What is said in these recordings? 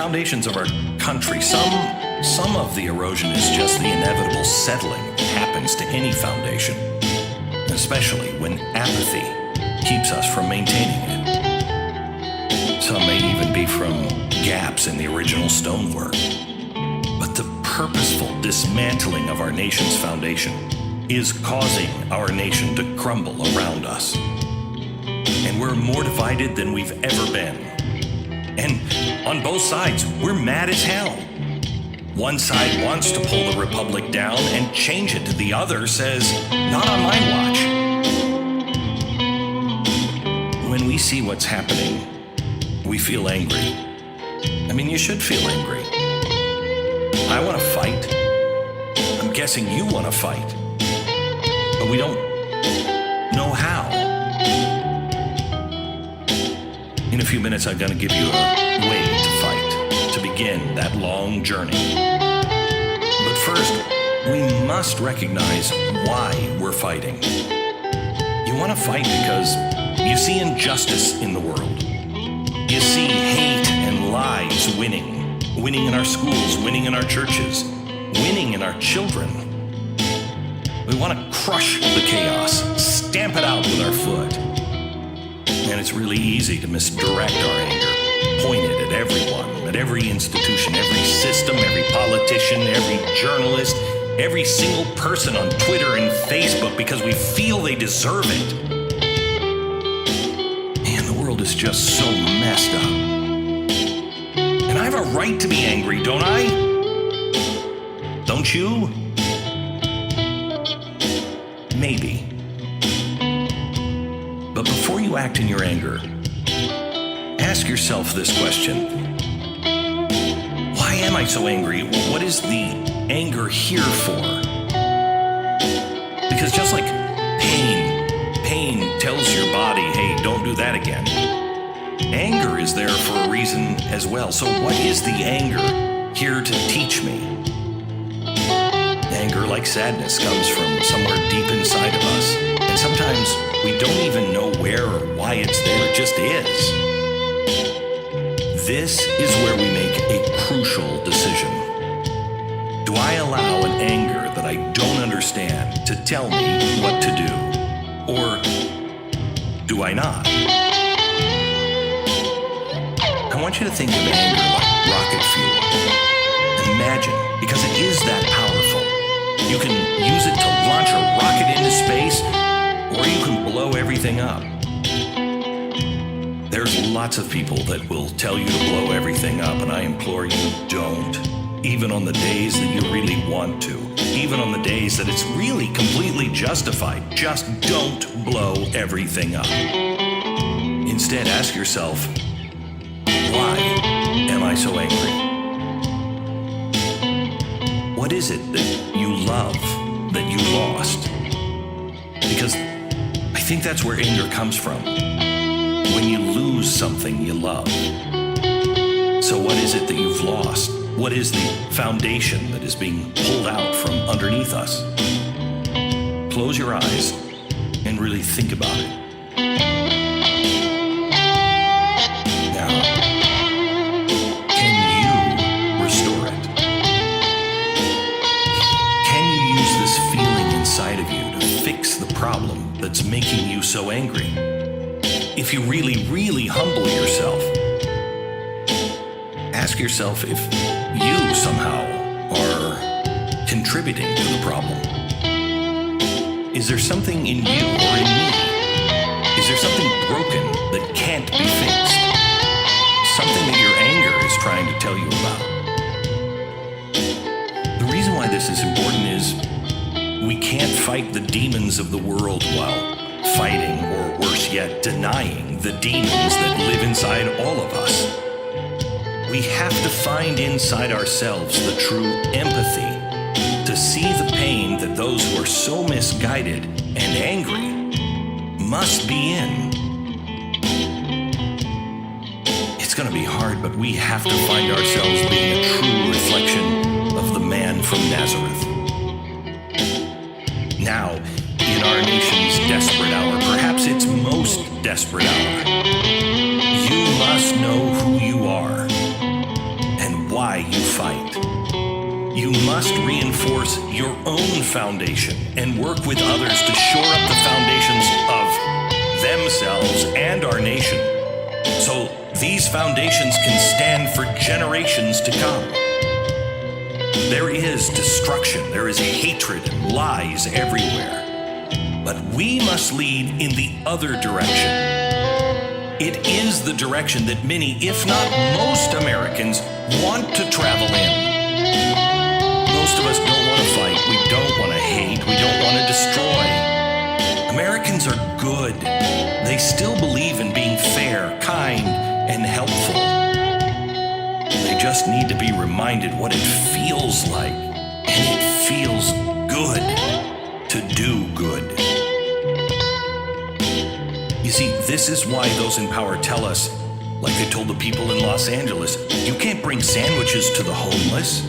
foundations of our country, some of the erosion is just the inevitable settling that happens to any foundation, especially when apathy keeps us from maintaining it. Some may even be from gaps in the original stonework. But the purposeful dismantling of our nation's foundation is causing our nation to crumble around us. And we're more divided than we've ever been. And on both sides, we're mad as hell. One side wants to pull the republic down and change it. The other says, not on my watch. When we see what's happening, we feel angry. I mean, you should feel angry. I want to fight. I'm guessing you want to fight. But we don't know how. In a few minutes, I'm going to give you a way to fight, to begin that long journey. But first, we must recognize why we're fighting. You want to fight because you see injustice in the world. You see hate and lies winning in our schools, winning in our churches, winning in our children. We want to crush the chaos, stamp it out with our foot. And it's really easy to misdirect our anger, point it at everyone, at every institution, every system, every politician, every journalist, every single person on Twitter and Facebook because we feel they deserve it. Man, the world is just so messed up. And I have a right to be angry, don't I? Don't you? Maybe. But before you act in your anger, ask yourself this question. Why am I so angry? What is the anger here for? Because just like pain tells your body, hey, don't do that again. Anger is there for a reason as well. So what is the anger here to teach me? Anger, like sadness, comes from somewhere deep inside of us. And sometimes we don't even know where or why it's there. It just is. This is where we make a crucial decision. Do I allow an anger that I don't understand to tell me what to do? Or do I not? I want you to think of anger like rocket fuel. Imagine, because it is that powerful. You can use it to launch a rocket into space, or you can blow everything up. There's lots of people that will tell you to blow everything up, and I implore you, don't. Even on the days that you really want to. Even on the days that it's really completely justified. Just don't blow everything up. Instead, ask yourself, why am I so angry? What is it that you love that you lost? Because I think that's where anger comes from. When you lose something you love. So what is it that you've lost? What is the foundation that is being pulled out from underneath us? Close your eyes and really think about it. Now, can you restore it? Can you use this feeling inside of you to fix the problem that's making you so angry? If you really, really humble yourself, ask yourself if you somehow are contributing to the problem. Is there something in you or in me? Is there something broken that can't be fixed? Something that your anger is trying to tell you about? The reason why this is important is we can't fight the demons of the world while fighting, or worse yet, denying the demons that live inside all of us. We have to find inside ourselves the true empathy to see the pain that those who are so misguided and angry must be in. It's going to be hard, but we have to find ourselves being a true reflection of the man from Nazareth. Now, in our nation's desperate hour, perhaps its most desperate hour, you must know who you are fight. You must reinforce your own foundation and work with others to shore up the foundations of themselves and our nation, so these foundations can stand for generations to come. There is destruction, there is hatred and lies everywhere. But we must lead in the other direction. It is the direction that many, if not most Americans, want to travel in. Most of us don't want to fight, we don't want to hate, we don't want to destroy. Americans are good. They still believe in being fair, kind, and helpful. They just need to be reminded what it feels like, and it feels good to do good. You see, this is why those in power tell us, like they told the people in Los Angeles, you can't bring sandwiches to the homeless.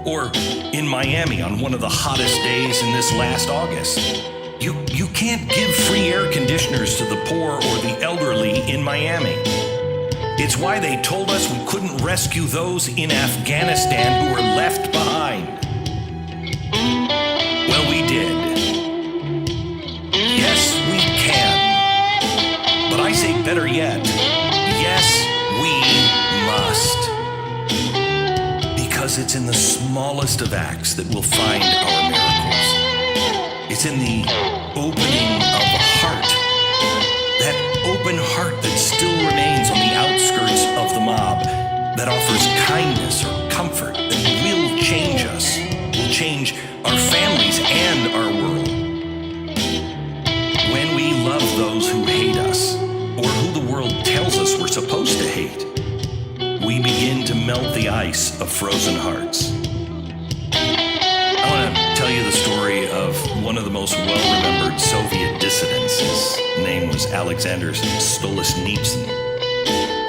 Or in Miami on one of the hottest days in this last August, you can't give free air conditioners to the poor or the elderly in Miami. It's why they told us we couldn't rescue those in Afghanistan who were left behind. Well, we did. Yes, we can. But I say better yet, yes, we must. Because it's in the smallest of acts that we'll find our miracles. It's in the opening of the heart. That open heart that still remains on the outskirts of the mob, that offers kindness or comfort, that will change us, will change our families and our world. When we love those who hate us, or who the world tells us we're supposed to hate, we begin to melt the ice of frozen hearts. I want to tell you the story of one of the most well-remembered Soviet dissidents. His name was Alexander Stolitsyn.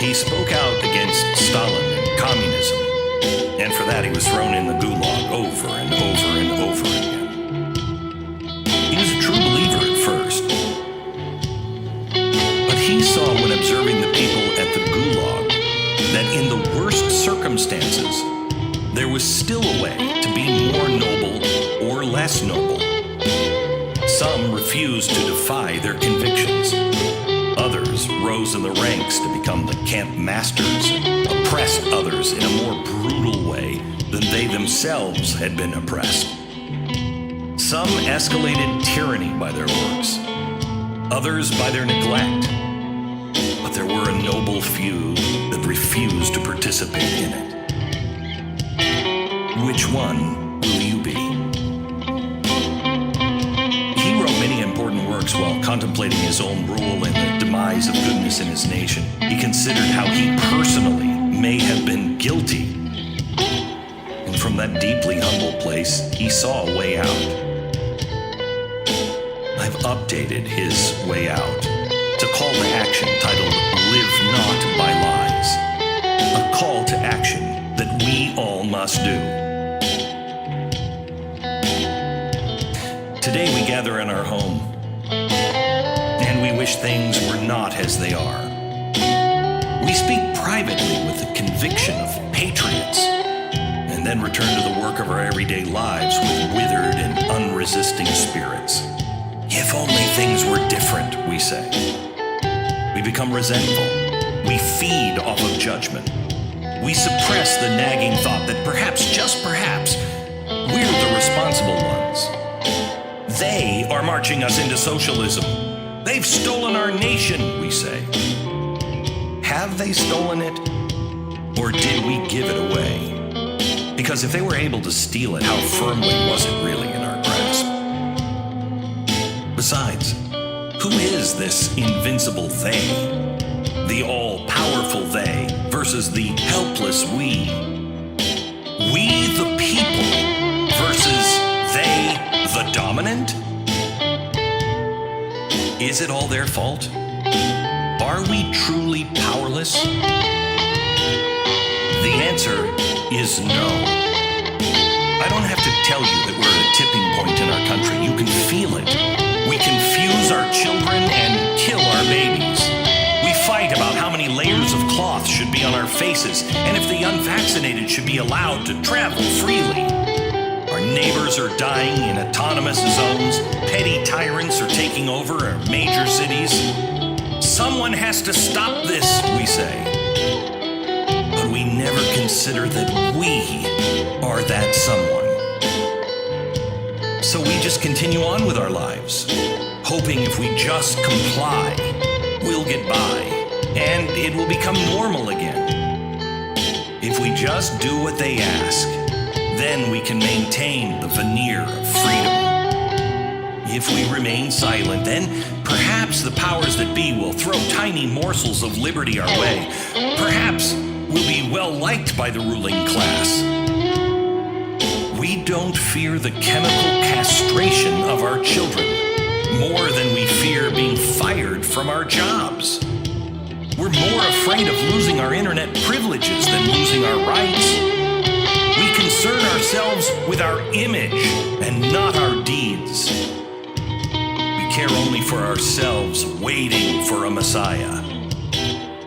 He spoke out against Stalin and communism, and for that he was thrown in the gulag over and over and over again. He was a true believer at first, but he saw when observing the people at the gulag that in the worst circumstances, there was still a way to be more noble or less noble. Some refused to defy their convictions. Others rose in the ranks to become the camp masters and oppressed others in a more brutal way than they themselves had been oppressed. Some escalated tyranny by their works, others by their neglect. But there were a noble few that refused to participate in it. Which one will you be? He wrote many important works while contemplating his own rule and the demise of goodness in his nation. He considered how he personally may have been guilty. And from that deeply humble place, he saw a way out. I've updated his way out to call to action titled Live Not by Lies. A call to action that we all must do. Today we gather in our home, and we wish things were not as they are. We speak privately with the conviction of patriots, and then return to the work of our everyday lives with withered and unresisting spirits. If only things were different, we say. We become resentful. We feed off of judgment. We suppress the nagging thought that perhaps, just perhaps, we're the responsible ones. They are marching us into socialism. They've stolen our nation, we say. Have they stolen it? Or did we give it away? Because if they were able to steal it, how firmly was it really in our grasp? Besides, who is this invincible they? The all-powerful they versus the helpless we. We the people versus they the dominant? Is it all their fault? Are we truly powerless? The answer is no. I don't have to tell you that we're at a tipping point in our country. You can feel it. We confuse our children and kill our babies. We fight about how many layers of cloth should be on our faces, and if the unvaccinated should be allowed to travel freely. Our neighbors are dying in autonomous zones. Petty tyrants are taking over our major cities. Someone has to stop this, we say. But we never consider that we are that someone. So we just continue on with our lives, hoping if we just comply, we'll get by, and it will become normal again. If we just do what they ask, then we can maintain the veneer of freedom. If we remain silent, then perhaps the powers that be will throw tiny morsels of liberty our way. Perhaps we'll be well liked by the ruling class. We don't fear the chemical castration of our children more than we fear being fired from our jobs. We're more afraid of losing our internet privileges than losing our rights. We concern ourselves with our image and not our deeds. We care only for ourselves, waiting for a Messiah.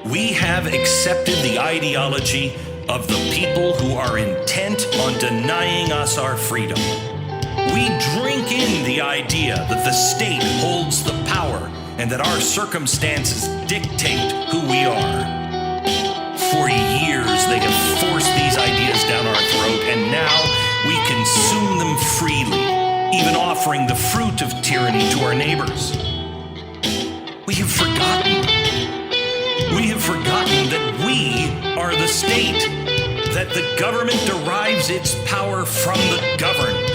We have accepted the ideology of the people who are intent on denying us our freedom. We drink in the idea that the state holds the power and that our circumstances dictate who we are. For years, they have forced these ideas down our throat, and now we consume them freely, even offering the fruit of tyranny to our neighbors. We have forgotten. We have forgotten that we are the state, that the government derives its power from the governed.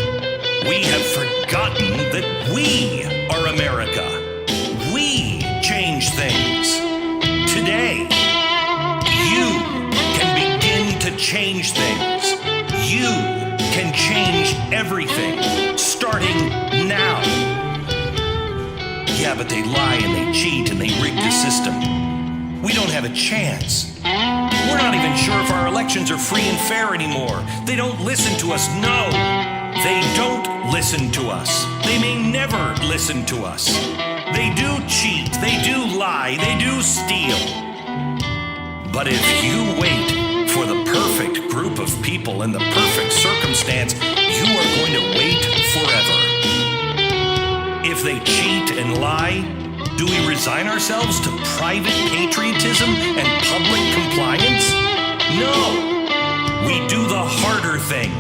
We have forgotten that we are America. We change things. Today, you can begin to change things. You can change everything, starting now. Yeah, but they lie and they cheat and they rig the system. We don't have a chance. We're not even sure if our elections are free and fair anymore. They don't listen to us, no. They don't listen to us. They may never listen to us. They do cheat, they do lie, they do steal. But if you wait for the perfect group of people in the perfect circumstance, you are going to wait forever. If they cheat and lie, do we resign ourselves to private patriotism and public compliance? No. We do the harder thing.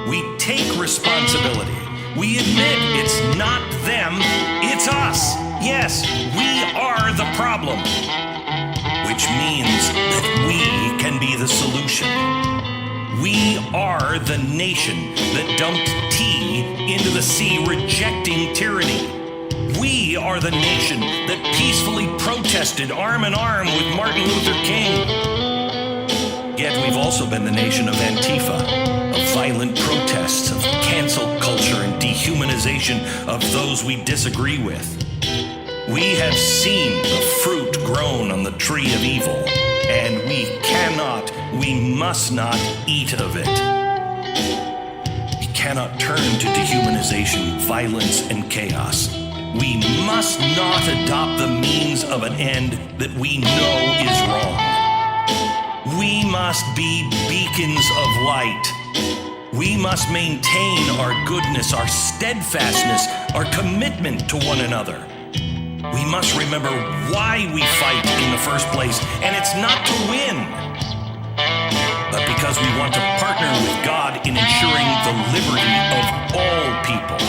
We take responsibility. We admit it's not them, it's us. Yes, we are the problem. Which means that we can be the solution. We are the nation that dumped tea into the sea, rejecting tyranny. We are the nation that peacefully protested arm in arm with Martin Luther King. Yet we've also been the nation of Antifa, of violent protests, of cancel culture and dehumanization of those we disagree with. We have seen the fruit grown on the tree of evil, and we must not eat of it. We cannot turn to dehumanization, violence, and chaos. We must not adopt the means of an end that we know is wrong. We must be beacons of light. We must maintain our goodness, our steadfastness, our commitment to one another. We must remember why we fight in the first place, and it's not to win, but because we want to partner with God in ensuring the liberty of all people.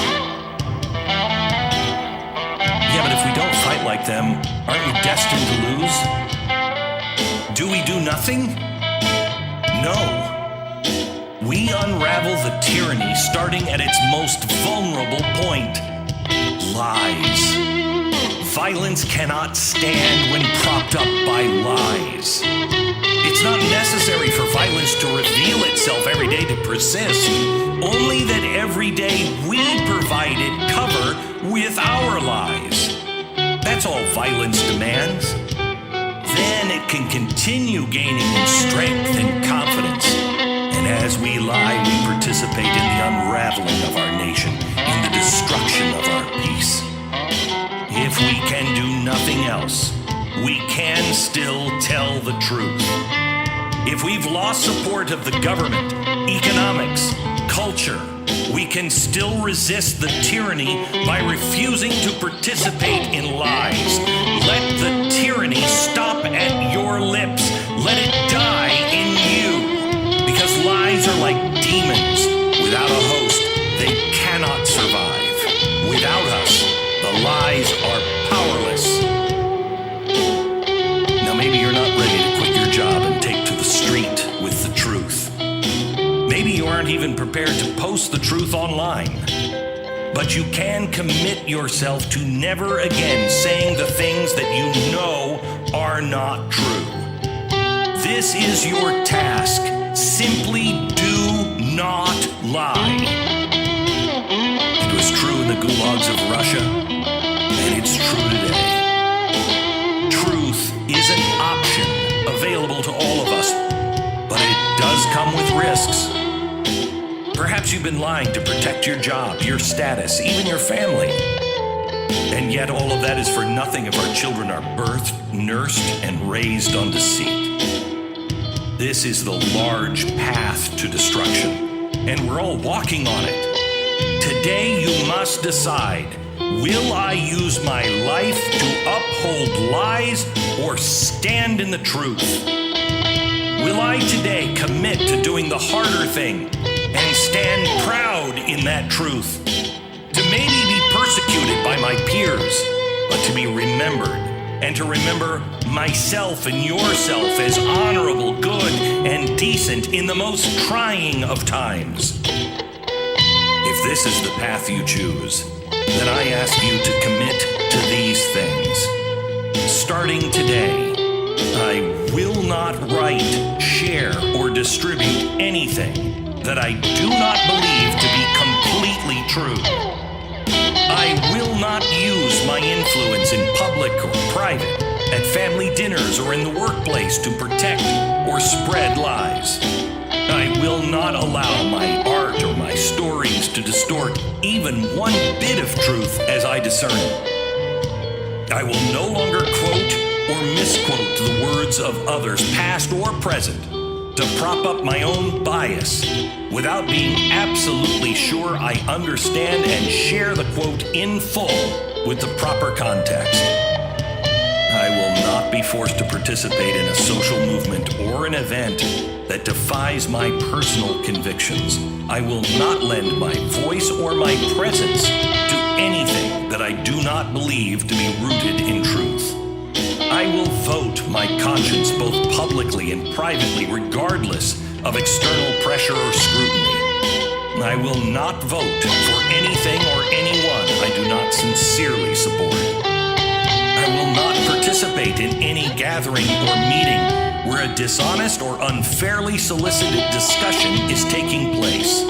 Yeah, but if we don't fight like them, aren't we destined to lose? Do we do nothing? No. We unravel the tyranny starting at its most vulnerable point: lies. Violence cannot stand when propped up by lies. It's not necessary for violence to reveal itself every day to persist, only that every day we provide it cover with our lies. That's all violence demands. Then it can continue gaining in strength and confidence. And as we lie, we participate in the unraveling of our nation, in the destruction of our peace. If we can do nothing else, we can still tell the truth. If we've lost support of the government, economics, culture, we can still resist the tyranny by refusing to participate in lies. Let the tyranny stop at your lips. Let it die in you. Because lies are like demons. Without a host, they cannot survive. Without us, the lies are powerless. Now maybe you're not ready to quit your job and take to the street with the truth. Maybe you aren't even prepared to post the truth online. But you can commit yourself to never again saying the things that you know are not true. This is your task. Simply do not lie. It was true in the gulags of Russia, and it's true today. Truth is an option available to all of us, but it does come with risks. Perhaps you've been lying to protect your job, your status, even your family. And yet all of that is for nothing if our children are birthed, nursed, and raised on deceit. This is the large path to destruction, and we're all walking on it. Today you must decide, will I use my life to uphold lies or stand in the truth? Will I today commit to doing the harder thing and stand proud in that truth? To maybe be persecuted by my peers, but to be remembered, and to remember myself and yourself as honorable, good, and decent in the most trying of times. If this is the path you choose, then I ask you to commit to these things. Starting today, I will not write, share, or distribute anything that I do not believe to be completely true. I will not use my influence in public or private, at family dinners or in the workplace to protect or spread lies. I will not allow my art or my stories to distort even one bit of truth as I discern it. I will no longer quote or misquote the words of others, past or present, to prop up my own bias without being absolutely sure I understand and share the quote in full with the proper context. I will not be forced to participate in a social movement or an event that defies my personal convictions. I will not lend my voice or my presence to anything that I do not believe to be rooted in truth. I will vote my conscience both publicly and privately, regardless of external pressure or scrutiny. I will not vote for anything or anyone I do not sincerely support. I will not participate in any gathering or meeting where a dishonest or unfairly solicited discussion is taking place.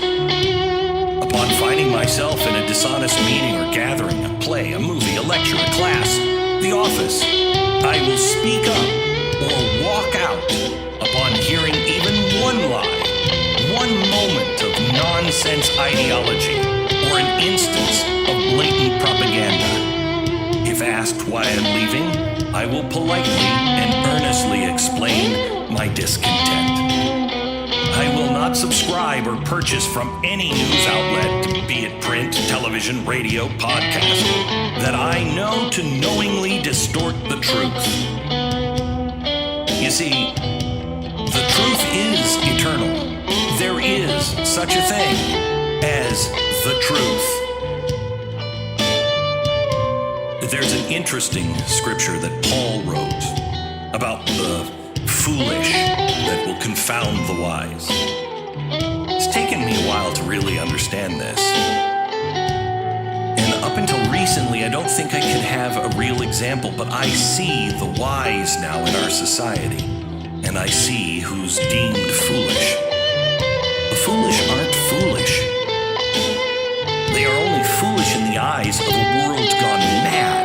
Upon finding myself in a dishonest meeting or gathering, a play, a movie, a lecture, a class, the office, I will speak up or walk out upon hearing even one lie, one moment of nonsense ideology, or an instance of blatant propaganda. If asked why I'm leaving, I will politely and earnestly explain my discontent. I will not subscribe or purchase from any news outlet, be it print, television, radio, podcast, that I know to knowingly distort the truth. You see, the truth is eternal. There is such a thing as the truth. There's an interesting scripture that Paul wrote about the foolish that will confound the wise. It's taken me a while to really understand this. And up until recently, I don't think I could have a real example, but I see the wise now in our society, and I see who's deemed foolish. The foolish aren't foolish. They are only foolish in the eyes of a world gone mad.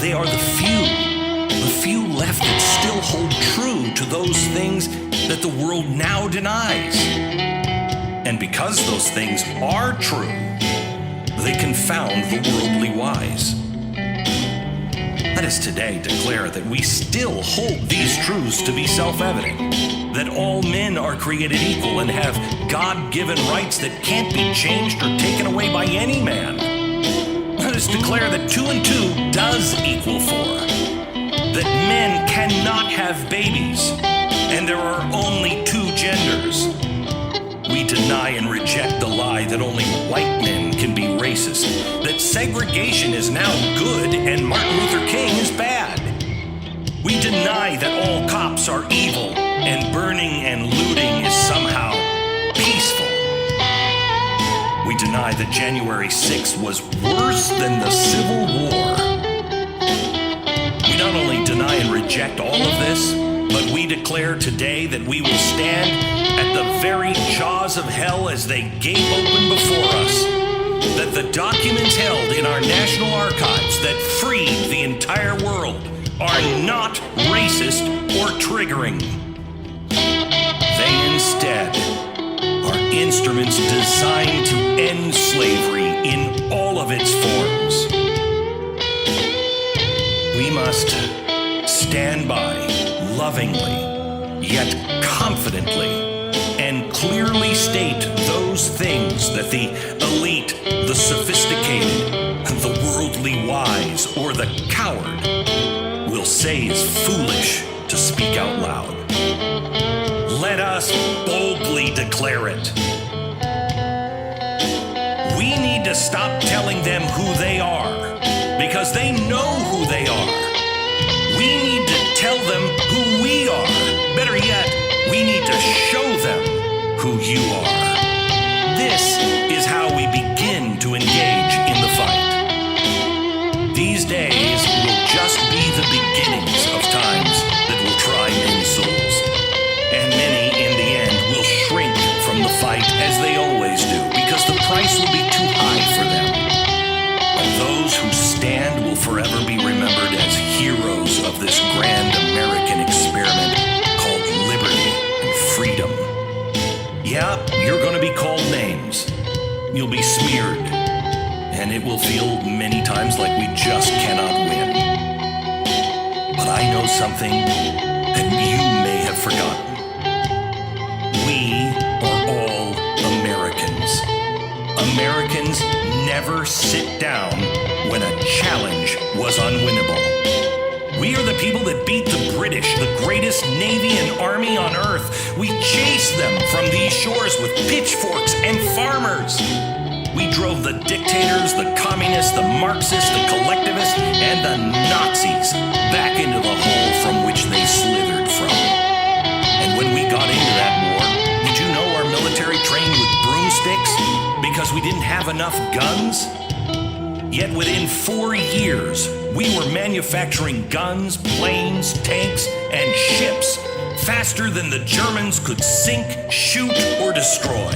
They are the few left that still hold true to those things that the world now denies. And because those things are true, they confound the worldly wise. let us today declare that we still hold these truths to be self-evident, that all men are created equal and have God-given rights that can't be changed or taken away by any man. Let us declare that 2 and 2 does equal 4, that men cannot have babies, and there are only 2 genders. We deny and reject the lie that only white men can be racist, that segregation is now good and Martin Luther King is bad. We deny that all cops are evil and burning and looting is somehow peaceful. We deny that January 6th was worse than the Civil War. We not only deny and reject all of this, but we declare today that we will stand at the very jaws of hell as they gape open before us, that the documents held in our national archives that freed the entire world are not racist or triggering. They instead are instruments designed to end slavery in all of its forms. We must stand by lovingly, yet confidently, and clearly state those things that the elite, the sophisticated, the worldly wise, or the coward will say is foolish to speak out loud. Let us boldly declare it. We need to stop telling them who they are, because they know who they are. We need to tell them who we are. Better yet, we need to show them who you are. This is how we begin to engage in the fight. These days will just be the beginnings of times that will try men's souls. And many, in the end, will shrink from the fight as they always do, because the price will be too high for them. But those who stand will forever be remembered as heroes of this grand American experiment called liberty and freedom. Yeah, you're going to be called names. You'll be smeared, and it will feel many times like we just cannot win. But I know something that you may have forgotten. We are all Americans. Americans never sit down when a challenge was unwinnable. We are the people that beat the British, the greatest navy and army on earth. We chased them from these shores with pitchforks and farmers. We drove the dictators, the communists, the Marxists, the collectivists, and the Nazis back into the hole from which they slithered from. And when we got into that war, did you know our military trained with broomsticks because we didn't have enough guns? Yet within 4 years, we were manufacturing guns, planes, tanks, and ships faster than the Germans could sink, shoot, or destroy.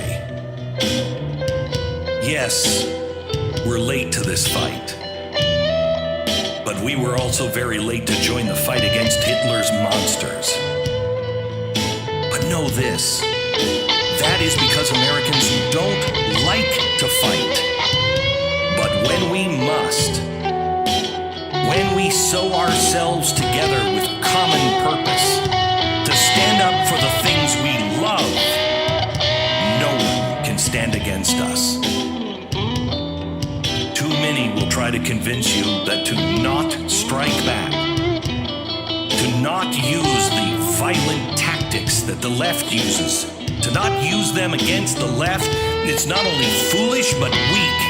Yes, we're late to this fight. But we were also very late to join the fight against Hitler's monsters. But know this, that is because Americans don't like to fight. But when we must, when we sew ourselves together with common purpose to stand up for the things we love, no one can stand against us. Too many will try to convince you that to not strike back, to not use the violent tactics that the left uses, to not use them against the left, it's not only foolish but weak.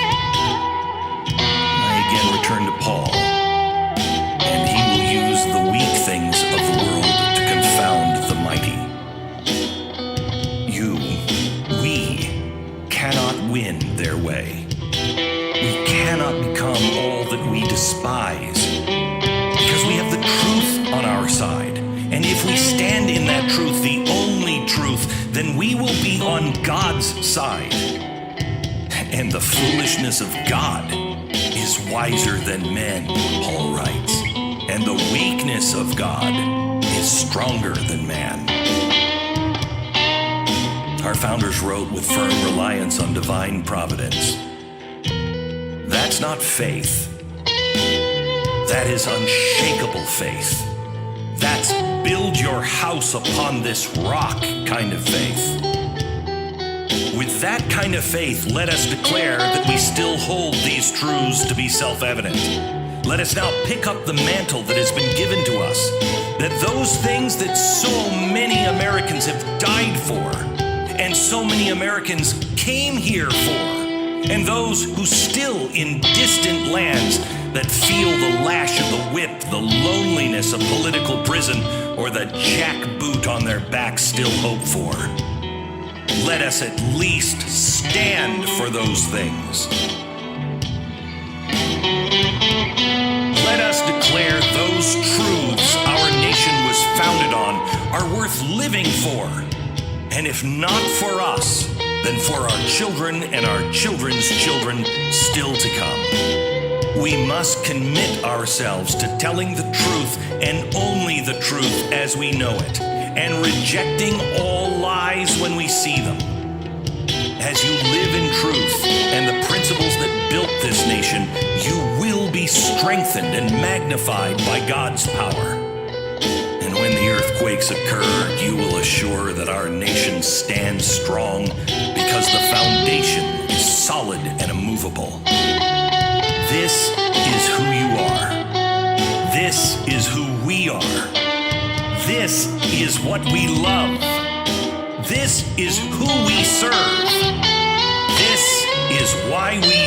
I again return to Paul, and he will use the weak things of the world to confound the mighty. We cannot win their way. We cannot become all that we despise, because we have the truth on our side. And if we stand in that truth, the only truth, then we will be on God's side. And the foolishness of God is wiser than men, Paul writes. And the weakness of God is stronger than man. Our founders wrote with firm reliance on divine providence. That's not faith. That is unshakable faith. That's build your house upon this rock kind of faith. With that kind of faith, let us declare that we still hold these truths to be self-evident. Let us now pick up the mantle that has been given to us, that those things that so many Americans have died for, and so many Americans came here for, and those who still in distant lands that feel the lash of the whip, the loneliness of political prison, or the jackboot on their back still hope for. Let us at least stand for those things. Let us declare those truths our nation was founded on are worth living for. And if not for us, then for our children and our children's children still to come. We must commit ourselves to telling the truth and only the truth as we know it, and rejecting all lies when we see them. As you live in truth and the principles that built this nation, you will be strengthened and magnified by God's power. And when the earthquakes occur, you will assure that our nation stands strong because the foundation is solid and immovable. This is who you are. This is who we are. This is what we love. This is who we serve. This is why we